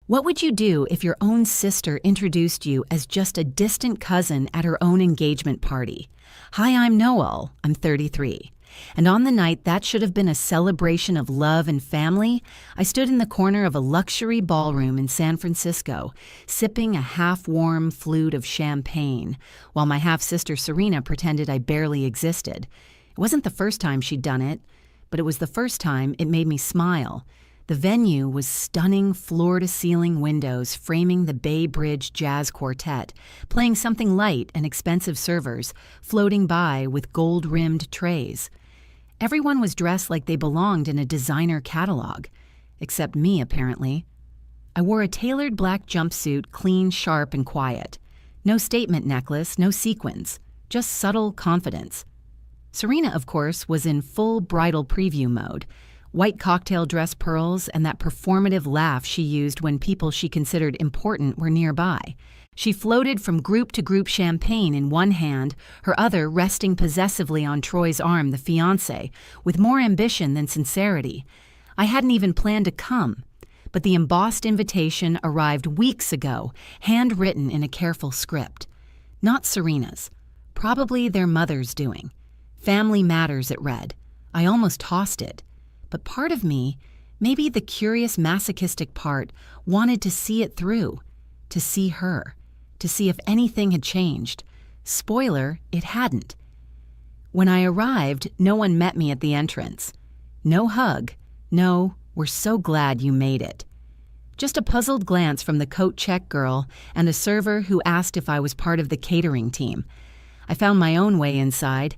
What would you do if your own sister introduced you as just a distant cousin at her own engagement party? Hi, I'm Noel. I'm 33. And on the night that should have been a celebration of love and family, I stood in the corner of a luxury ballroom in San Francisco, sipping a half-warm flute of champagne, while my half-sister Serena pretended I barely existed. It wasn't the first time she'd done it, but it was the first time it made me smile. The venue was stunning floor-to-ceiling windows framing the Bay Bridge Jazz Quartet, playing something light and expensive servers, floating by with gold-rimmed trays. Everyone was dressed like they belonged in a designer catalog, except me, apparently. I wore a tailored black jumpsuit, clean, sharp, and quiet. No statement necklace, no sequins, just subtle confidence. Serena, of course, was in full bridal preview mode. White cocktail dress pearls and that performative laugh she used when people she considered important were nearby. She floated from group to group champagne in one hand, her other resting possessively on Troy's arm, the fiancé, with more ambition than sincerity. I hadn't even planned to come, but the embossed invitation arrived weeks ago, handwritten in a careful script. Not Serena's. Probably their mother's doing. Family Matters, it read. I almost tossed it. But part of me, maybe the curious masochistic part, wanted to see it through, to see her, to see if anything had changed. Spoiler, it hadn't. When I arrived, no one met me at the entrance. No hug. No, we're so glad you made it. Just a puzzled glance from the coat check girl and a server who asked if I was part of the catering team. I found my own way inside,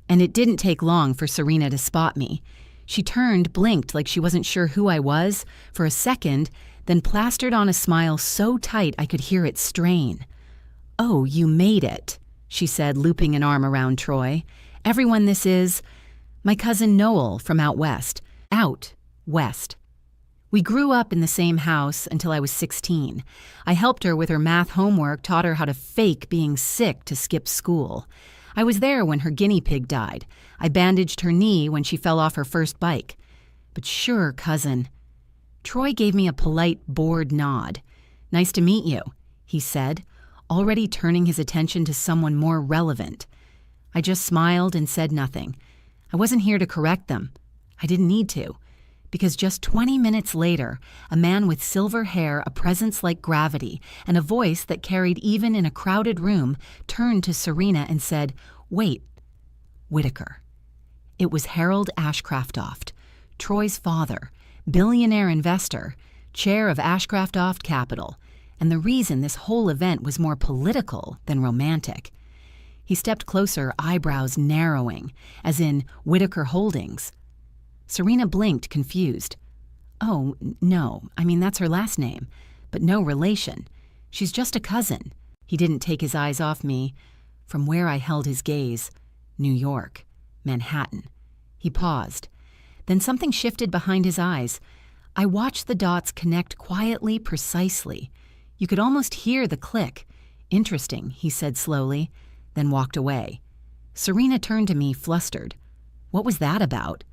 and it didn't take long for Serena to spot me. She turned, blinked like she wasn't sure who I was for a second, then plastered on a smile so tight I could hear it strain. "Oh, you made it," she said, looping an arm around Troy. "Everyone, this is my cousin Noel from out west." Out west. We grew up in the same house until I was 16. I helped her with her math homework, taught her how to fake being sick to skip school. I was there when her guinea pig died. I bandaged her knee when she fell off her first bike. But sure, cousin. Troy gave me a polite, bored nod. "Nice to meet you," he said, already turning his attention to someone more relevant. I just smiled and said nothing. I wasn't here to correct them. I didn't need to. Because just 20 minutes later, a man with silver hair, a presence like gravity, and a voice that carried even in a crowded room, turned to Serena and said, "Wait, Whitaker." It was Harold Ashcraftoft, Troy's father, billionaire investor, chair of Ashcraftoft Capital, and the reason this whole event was more political than romantic. He stepped closer, eyebrows narrowing, as in Whitaker Holdings. Serena blinked, confused. "Oh, no, I mean that's her last name, but no relation. She's just a cousin." He didn't take his eyes off me. From where I held his gaze, New York, Manhattan. He paused. Then something shifted behind his eyes. I watched the dots connect quietly, precisely. You could almost hear the click. "Interesting," he said slowly, then walked away. Serena turned to me, flustered. "What was that about?"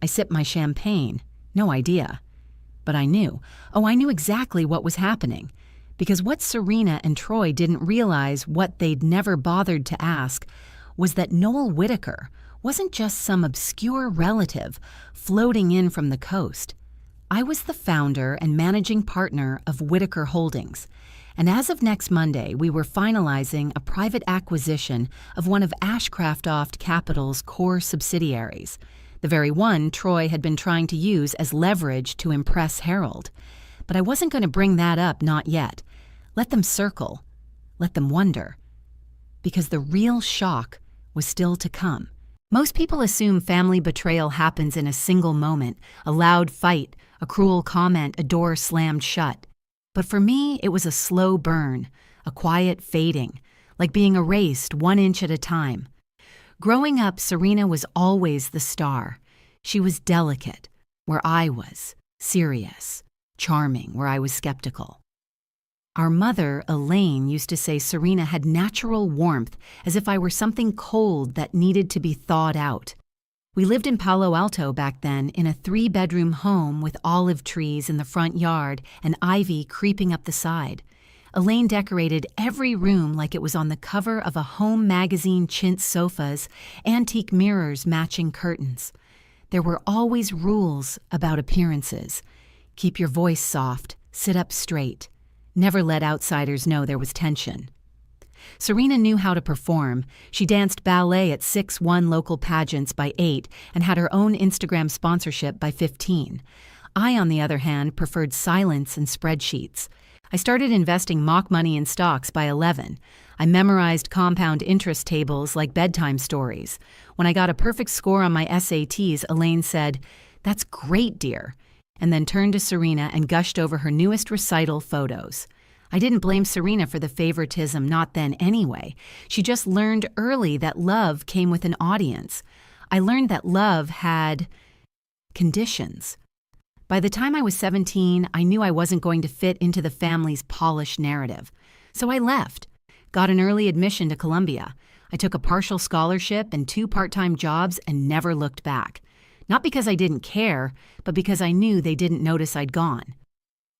I sipped my champagne. No idea. But I knew. Oh, I knew exactly what was happening. Because what Serena and Troy didn't realize, what they'd never bothered to ask, was that Noel Whitaker wasn't just some obscure relative floating in from the coast. I was the founder and managing partner of Whitaker Holdings. And as of next Monday, we were finalizing a private acquisition of one of Ashcraftoft Capital's core subsidiaries. The very one Troy had been trying to use as leverage to impress Harold. But I wasn't going to bring that up, not yet. Let them circle. Let them wonder. Because the real shock was still to come. Most people assume family betrayal happens in a single moment, a loud fight, a cruel comment, a door slammed shut. But for me, it was a slow burn, a quiet fading, like being erased 1 inch at a time. Growing up, Serena was always the star. She was delicate, where I was, serious, charming, where I was skeptical. Our mother, Elaine, used to say Serena had natural warmth, as if I were something cold that needed to be thawed out. We lived in Palo Alto back then in a 3-bedroom home with olive trees in the front yard and ivy creeping up the side. Elaine decorated every room like it was on the cover of a home magazine, chintz sofas, antique mirrors matching curtains. There were always rules about appearances. Keep your voice soft, sit up straight. Never let outsiders know there was tension. Serena knew how to perform. She danced ballet at 6 local pageants by 8 and had her own Instagram sponsorship by 15. I, on the other hand, preferred silence and spreadsheets. I started investing mock money in stocks by 11. I memorized compound interest tables like bedtime stories. When I got a perfect score on my SATs, Elaine said, "That's great, dear," and then turned to Serena and gushed over her newest recital photos. I didn't blame Serena for the favoritism, not then anyway. She just learned early that love came with an audience. I learned that love had conditions. By the time I was 17, I knew I wasn't going to fit into the family's polished narrative. So I left, got an early admission to Columbia. I took a partial scholarship and 2 part-time jobs and never looked back. Not because I didn't care, but because I knew they didn't notice I'd gone.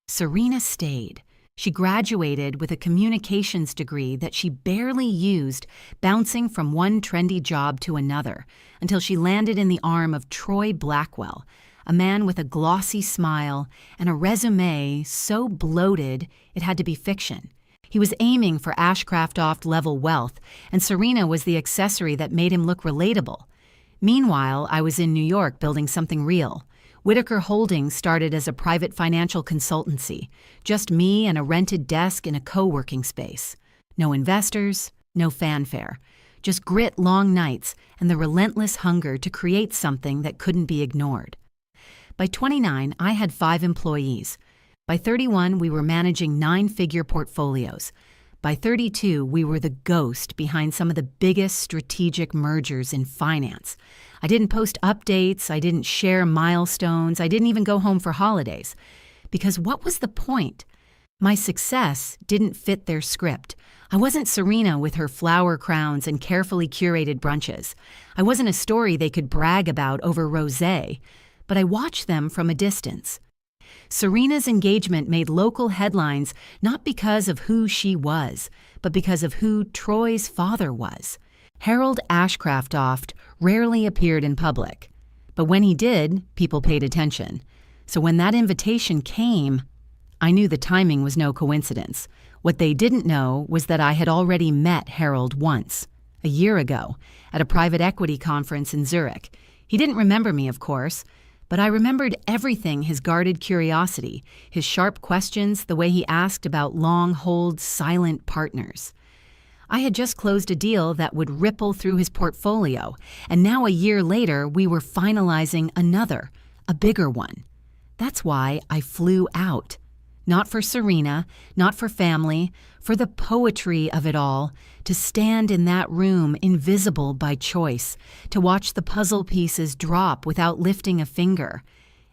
Serena stayed. She graduated with a communications degree that she barely used, bouncing from one trendy job to another, until she landed in the arm of Troy Blackwell, a man with a glossy smile and a resume so bloated it had to be fiction. He was aiming for Ashcraft-level wealth, and Serena was the accessory that made him look relatable. Meanwhile, I was in New York building something real. Whitaker Holdings started as a private financial consultancy, just me and a rented desk in a co-working space. No investors, no fanfare, just grit, long nights, and the relentless hunger to create something that couldn't be ignored. By 29, I had 5 employees. By 31, we were managing 9-figure portfolios. By 32, we were the ghost behind some of the biggest strategic mergers in finance. I didn't post updates, I didn't share milestones, I didn't even go home for holidays. Because what was the point? My success didn't fit their script. I wasn't Serena with her flower crowns and carefully curated brunches. I wasn't a story they could brag about over rosé, but I watched them from a distance. Serena's engagement made local headlines not because of who she was, but because of who Troy's father was. Harold Ashcraft rarely appeared in public, but when he did, people paid attention. So when that invitation came, I knew the timing was no coincidence. What they didn't know was that I had already met Harold once, a year ago, at a private equity conference in Zurich. He didn't remember me, of course, but I remembered everything: his guarded curiosity, his sharp questions, the way he asked about long-hold, silent partners. I had just closed a deal that would ripple through his portfolio, and now a year later we were finalizing another, a bigger one. That's why I flew out. Not for Serena, not for family, for the poetry of it all, to stand in that room invisible by choice, to watch the puzzle pieces drop without lifting a finger.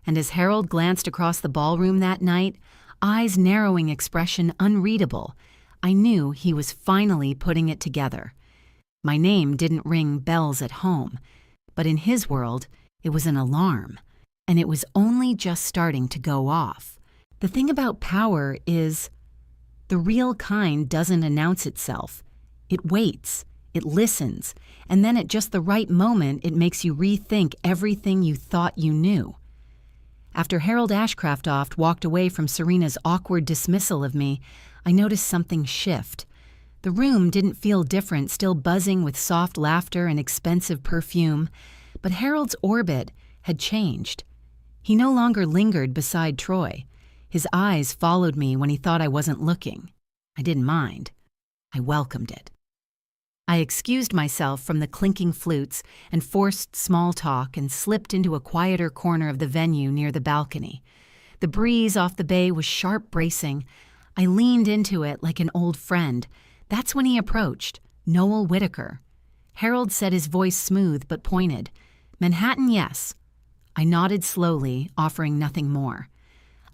And as Harold glanced across the ballroom that night, eyes narrowing, expression unreadable, I knew he was finally putting it together. My name didn't ring bells at home, but in his world, it was an alarm, and it was only just starting to go off. The thing about power is, the real kind doesn't announce itself. It waits, it listens, and then at just the right moment, it makes you rethink everything you thought you knew. After Harold Ashcraft walked away from Serena's awkward dismissal of me, I noticed something shift. The room didn't feel different, still buzzing with soft laughter and expensive perfume, but Harold's orbit had changed. He no longer lingered beside Troy. His eyes followed me when he thought I wasn't looking. I didn't mind. I welcomed it. I excused myself from the clinking flutes and forced small talk and slipped into a quieter corner of the venue near the balcony. The breeze off the bay was sharp, bracing. I leaned into it like an old friend. That's when he approached, Noel Whitaker. Harold said, his voice smooth but pointed, "Manhattan, yes." I nodded slowly, offering nothing more.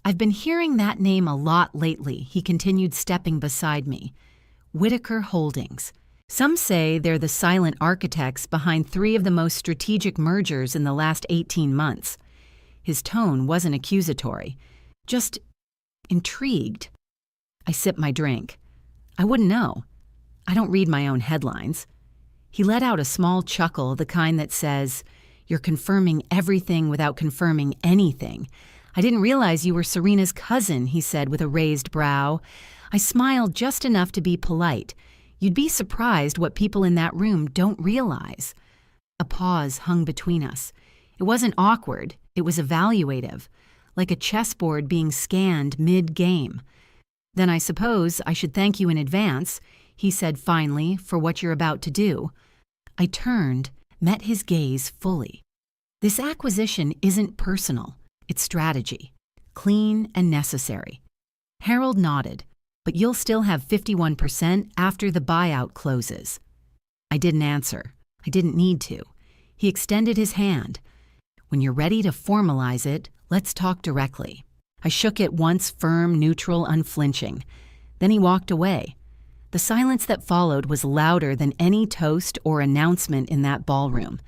"I've been hearing that name a lot lately," he continued, stepping beside me. Whitaker Holdings. Some say they're the silent architects behind 3 of the most strategic mergers in the last 18 months. His tone wasn't accusatory, just intrigued. I sipped my drink. I wouldn't know. I don't read my own headlines. He let out a small chuckle, the kind that says, "You're confirming everything without confirming anything. I didn't realize you were Serena's cousin," he said with a raised brow. I smiled just enough to be polite. You'd be surprised what people in that room don't realize. A pause hung between us. It wasn't awkward, it was evaluative, like a chessboard being scanned mid-game. "Then I suppose I should thank you in advance," he said finally, "for what you're about to do." I turned, met his gaze fully. This acquisition isn't personal, it's strategy. Clean and necessary. Harold nodded, "But you'll still have 51% after the buyout closes." I didn't answer. I didn't need to. He extended his hand. "When you're ready to formalize it, let's talk directly." I shook it once, firm, neutral, unflinching. Then he walked away. The silence that followed was louder than any toast or announcement in that ballroom.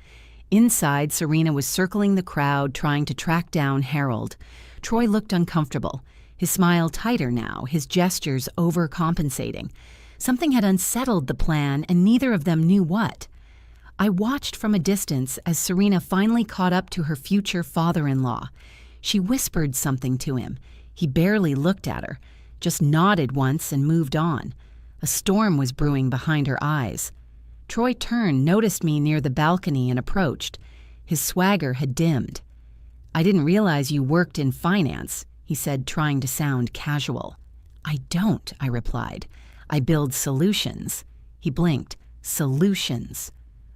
Inside, Serena was circling the crowd, trying to track down Harold. Troy looked uncomfortable, his smile tighter now, his gestures overcompensating. Something had unsettled the plan, and neither of them knew what. I watched from a distance as Serena finally caught up to her future father-in-law. She whispered something to him. He barely looked at her, just nodded once and moved on. A storm was brewing behind her eyes. Troy turned, noticed me near the balcony, and approached. His swagger had dimmed. "I didn't realize you worked in finance," he said, trying to sound casual. "I don't," I replied. "I build solutions." He blinked. "Solutions.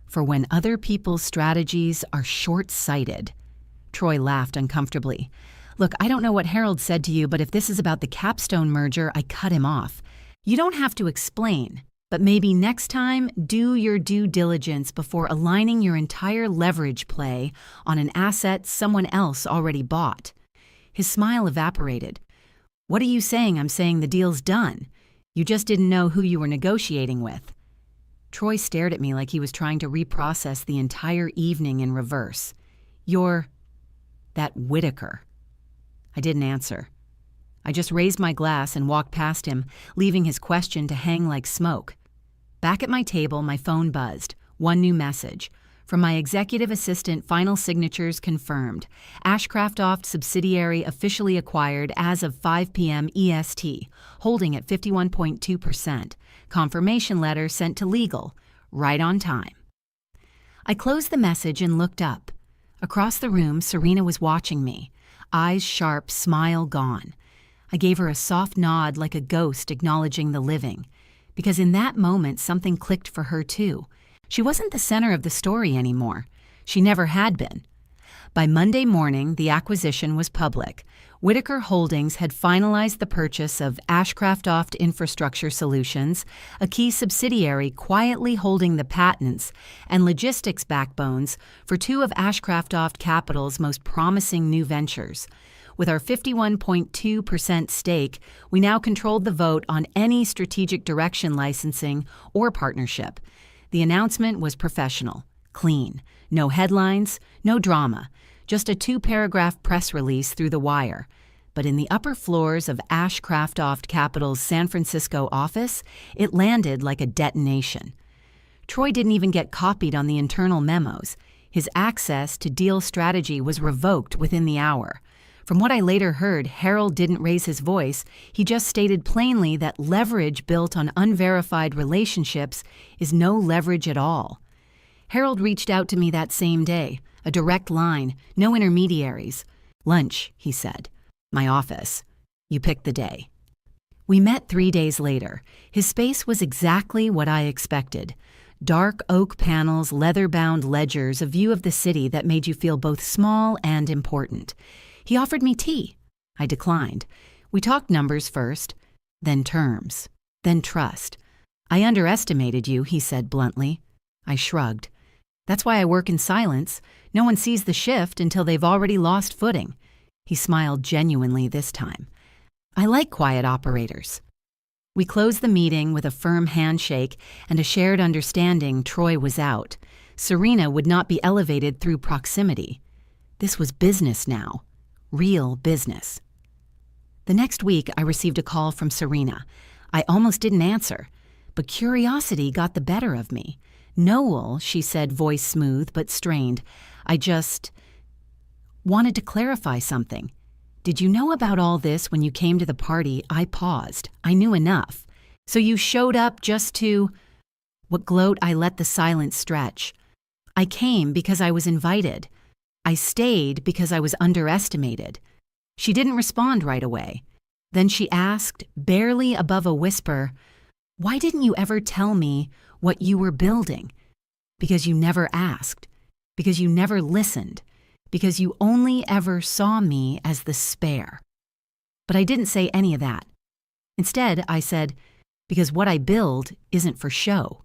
For when other people's strategies are short-sighted." Troy laughed uncomfortably. "Look, I don't know what Harold said to you, but if this is about the Capstone merger, I cut him off. You don't have to explain, but maybe next time, do your due diligence before aligning your entire leverage play on an asset someone else already bought." His smile evaporated. "What are you saying? I'm saying the deal's done. You just didn't know who you were negotiating with." Troy stared at me like he was trying to reprocess the entire evening in reverse. "You're that Whitaker." I didn't answer. I just raised my glass and walked past him, leaving his question to hang like smoke. Back at my table, my phone buzzed. One new message. From my executive assistant, final signatures confirmed. Ashcraft subsidiary officially acquired as of 5 p.m. EST, holding at 51.2%. Confirmation letter sent to legal, right on time. I closed the message and looked up. Across the room, Serena was watching me, eyes sharp, smile gone. I gave her a soft nod like a ghost acknowledging the living, because in that moment something clicked for her too. She wasn't the center of the story anymore. She never had been. By Monday morning, the acquisition was public. Whitaker Holdings had finalized the purchase of Ashcraft Infrastructure Solutions, a key subsidiary quietly holding the patents and logistics backbones for 2 of Ashcraft Capital's most promising new ventures. With our 51.2% stake, we now controlled the vote on any strategic direction licensing or partnership. The announcement was professional, clean, no headlines, no drama, just a 2-paragraph press release through the wire. But in the upper floors of Ashcraft Capital's San Francisco office, it landed like a detonation. Troy didn't even get copied on the internal memos. His access to deal strategy was revoked within the hour. From what I later heard, Harold didn't raise his voice. He just stated plainly that leverage built on unverified relationships is no leverage at all. Harold reached out to me that same day, a direct line, no intermediaries. "Lunch," he said. "My office. You pick the day." We met 3 days later. His space was exactly what I expected. Dark oak panels, leather-bound ledgers, a view of the city that made you feel both small and important. He offered me tea. I declined. We talked numbers first, then terms, then trust. "I underestimated you," he said bluntly. I shrugged. "That's why I work in silence. No one sees the shift until they've already lost footing." He smiled genuinely this time. "I like quiet operators." We closed the meeting with a firm handshake and a shared understanding Troy was out. Serena would not be elevated through proximity. This was business now. Real business. The next week, I received a call from Serena. I almost didn't answer, but curiosity got the better of me. "Noel," she said, voice smooth but strained, "I just wanted to clarify something. Did you know about all this when you came to the party?" I paused. I knew enough. "So you showed up just to—" What gloat I let the silence stretch. "I came because I was invited. I stayed because I was underestimated." She didn't respond right away. Then she asked, barely above a whisper, "Why didn't you ever tell me what you were building?" "Because you never asked. Because you never listened. Because you only ever saw me as the spare." But I didn't say any of that. Instead, I said, "Because what I build isn't for show."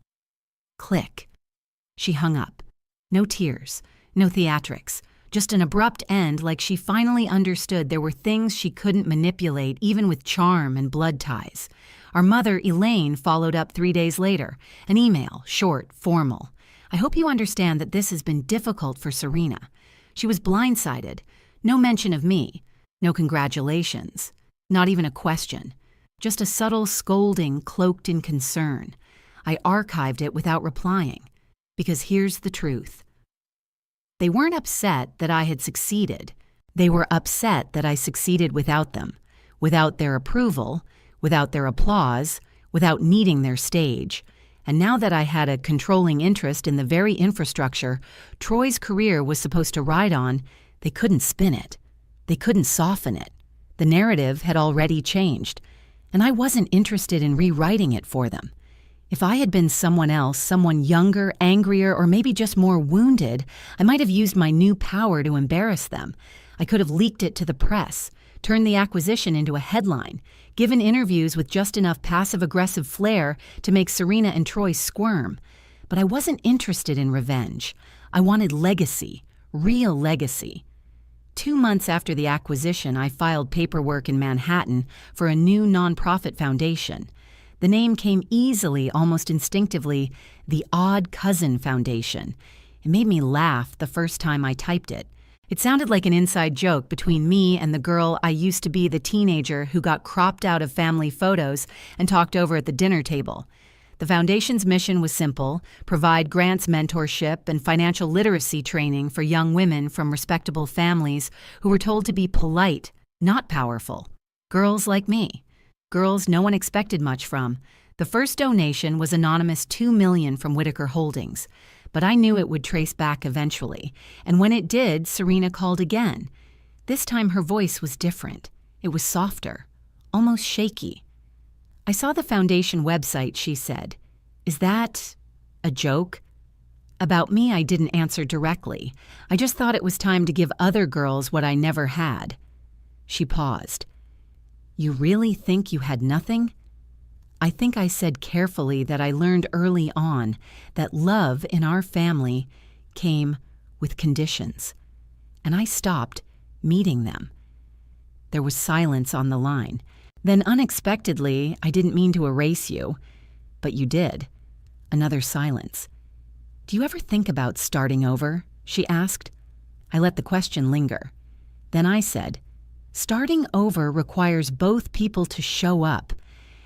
Click. She hung up. No tears, no theatrics, just an abrupt end, like she finally understood there were things she couldn't manipulate even with charm and blood ties. Our mother, Elaine, followed up 3 days later, an email, short, formal. "I hope you understand that this has been difficult for Serena." She was blindsided. No mention of me. No congratulations. Not even a question. Just a subtle scolding cloaked in concern. I archived it without replying. Because here's the truth. They weren't upset that I had succeeded. They were upset that I succeeded without them, without their approval, without their applause, without needing their stage. And now that I had a controlling interest in the very infrastructure Troy's career was supposed to ride on, they couldn't spin it. They couldn't soften it. The narrative had already changed, and I wasn't interested in rewriting it for them. If I had been someone else, someone younger, angrier, or maybe just more wounded, I might have used my new power to embarrass them. I could have leaked it to the press, turned the acquisition into a headline, given interviews with just enough passive-aggressive flair to make Serena and Troy squirm. But I wasn't interested in revenge. I wanted legacy, real legacy. 2 months after the acquisition, I filed paperwork in Manhattan for a new nonprofit foundation. The name came easily, almost instinctively, the Odd Cousin Foundation. It made me laugh the first time I typed it. It sounded like an inside joke between me and the girl I used to be, the teenager who got cropped out of family photos and talked over at the dinner table. The foundation's mission was simple: provide grants, mentorship, and financial literacy training for young women from respectable families who were told to be polite, not powerful. Girls like me. Girls no one expected much from. The first donation was anonymous $2 million from Whitaker Holdings, but I knew it would trace back eventually, and when it did, Serena called again. This time her voice was different. It was softer, almost shaky. "I saw the foundation website," she said. "Is that a joke?" About me, I didn't answer directly. I just thought it was time to give other girls what I never had. She paused. "You really think you had nothing?" I think I said carefully that I learned early on that love in our family came with conditions, and I stopped meeting them. There was silence on the line. Then unexpectedly, "I didn't mean to erase you, but you did." Another silence. "Do you ever think about starting over?" she asked. I let the question linger. Then I said, "Starting over requires both people to show up."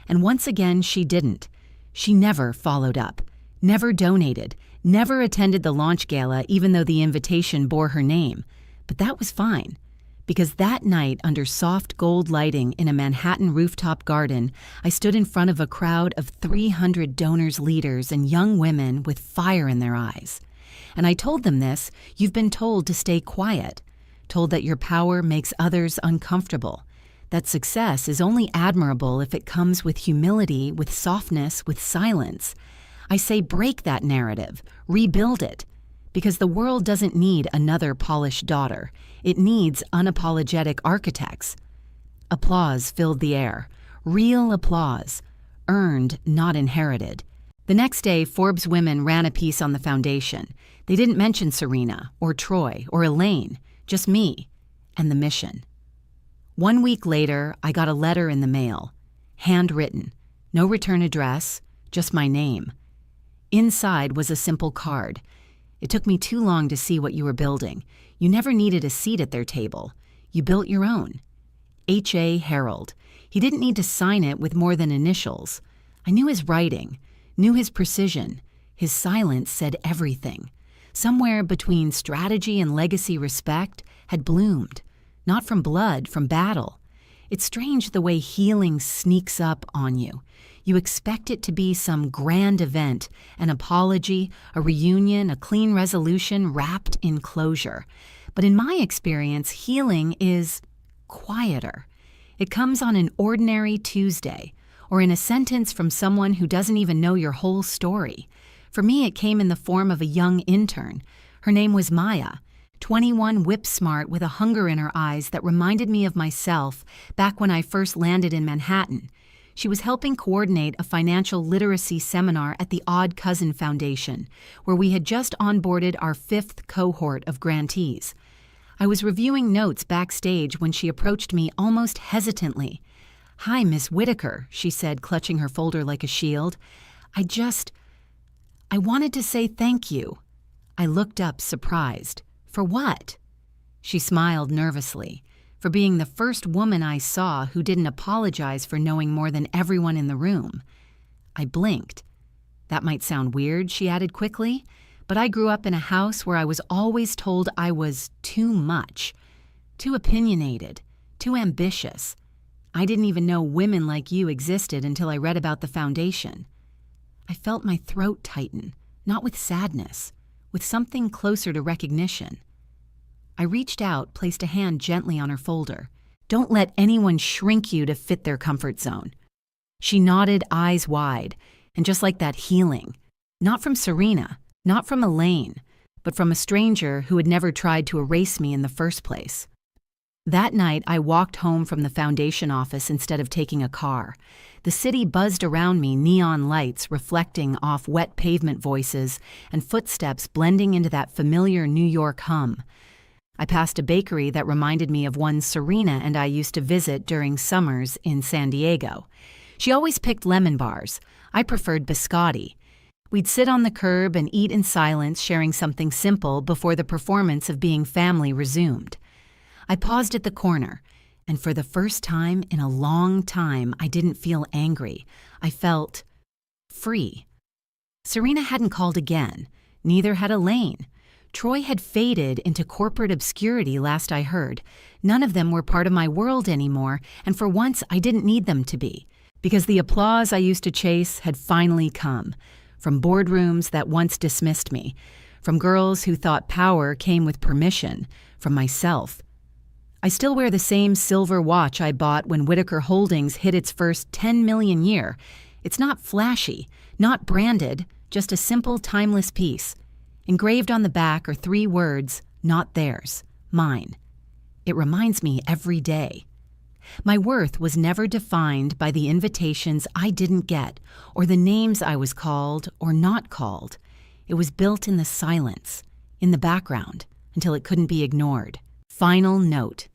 And once again, she didn't. She never followed up, never donated, never attended the launch gala even though the invitation bore her name. But that was fine, because that night under soft gold lighting in a Manhattan rooftop garden, I stood in front of a crowd of 300 donors, leaders, and young women with fire in their eyes. And I told them this: you've been told to stay quiet, told that your power makes others uncomfortable, that success is only admirable if it comes with humility, with softness, with silence. I say break that narrative, rebuild it, because the world doesn't need another polished daughter. It needs unapologetic architects. Applause filled the air, real applause, earned, not inherited. The next day, Forbes Women ran a piece on the foundation. They didn't mention Serena, or Troy, or Elaine, just me and the mission. 1 week later, I got a letter in the mail, handwritten. No return address, just my name. Inside was a simple card. It took me too long to see what you were building. You never needed a seat at their table. You built your own. H.A. Harold. He didn't need to sign it with more than initials. I knew his writing, knew his precision. His silence said everything. Somewhere between strategy and legacy respect had bloomed. Not from blood, from battle. It's strange the way healing sneaks up on you. You expect it to be some grand event, an apology, a reunion, a clean resolution wrapped in closure. But in my experience, healing is quieter. It comes on an ordinary Tuesday, or in a sentence from someone who doesn't even know your whole story. For me, it came in the form of a young intern. Her name was Maya, 21, whip-smart with a hunger in her eyes that reminded me of myself back when I first landed in Manhattan. She was helping coordinate a financial literacy seminar at the Odd Cousin Foundation, where we had just onboarded our 5th cohort of grantees. I was reviewing notes backstage when she approached me almost hesitantly. "Hi, Miss Whitaker," she said, clutching her folder like a shield. I wanted to say thank you." I looked up, surprised. "For what?" She smiled nervously. For being the first woman I saw who didn't apologize for knowing more than everyone in the room. I blinked. "That might sound weird," she added quickly, "but I grew up in a house where I was always told I was too much, too opinionated, too ambitious. I didn't even know women like you existed until I read about the foundation." I felt my throat tighten, not with sadness, with something closer to recognition. I reached out, placed a hand gently on her folder. "Don't let anyone shrink you to fit their comfort zone." She nodded, eyes wide, and just like that, healing. Not from Serena, not from Elaine, but from a stranger who had never tried to erase me in the first place. That night, I walked home from the foundation office instead of taking a car. The city buzzed around me, neon lights reflecting off wet pavement voices and footsteps blending into that familiar New York hum. I passed a bakery that reminded me of one Serena and I used to visit during summers in San Diego. She always picked lemon bars. I preferred biscotti. We'd sit on the curb and eat in silence, sharing something simple before the performance of being family resumed. I paused at the corner, and for the first time in a long time, I didn't feel angry. I felt free. Serena hadn't called again. Neither had Elaine. Troy had faded into corporate obscurity last I heard. None of them were part of my world anymore, and for once I didn't need them to be, because the applause I used to chase had finally come. From boardrooms that once dismissed me, from girls who thought power came with permission, from myself. I still wear the same silver watch I bought when Whitaker Holdings hit its first 10 million year. It's not flashy, not branded, just a simple, timeless piece. Engraved on the back are 3 words, not theirs, mine. It reminds me every day. My worth was never defined by the invitations I didn't get or the names I was called or not called. It was built in the silence, in the background, until it couldn't be ignored. Final note.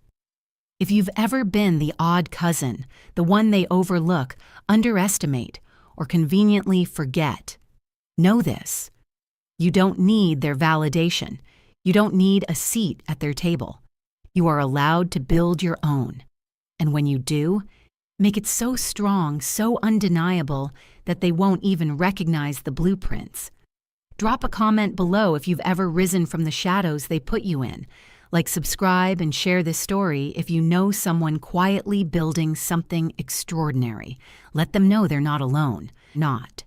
If you've ever been the odd cousin, the one they overlook, underestimate, or conveniently forget, know this. You don't need their validation. You don't need a seat at their table. You are allowed to build your own. And when you do, make it so strong, so undeniable, that they won't even recognize the blueprints. Drop a comment below if you've ever risen from the shadows they put you in. Like, subscribe and share this story if you know someone quietly building something extraordinary. Let them know they're not alone. Not.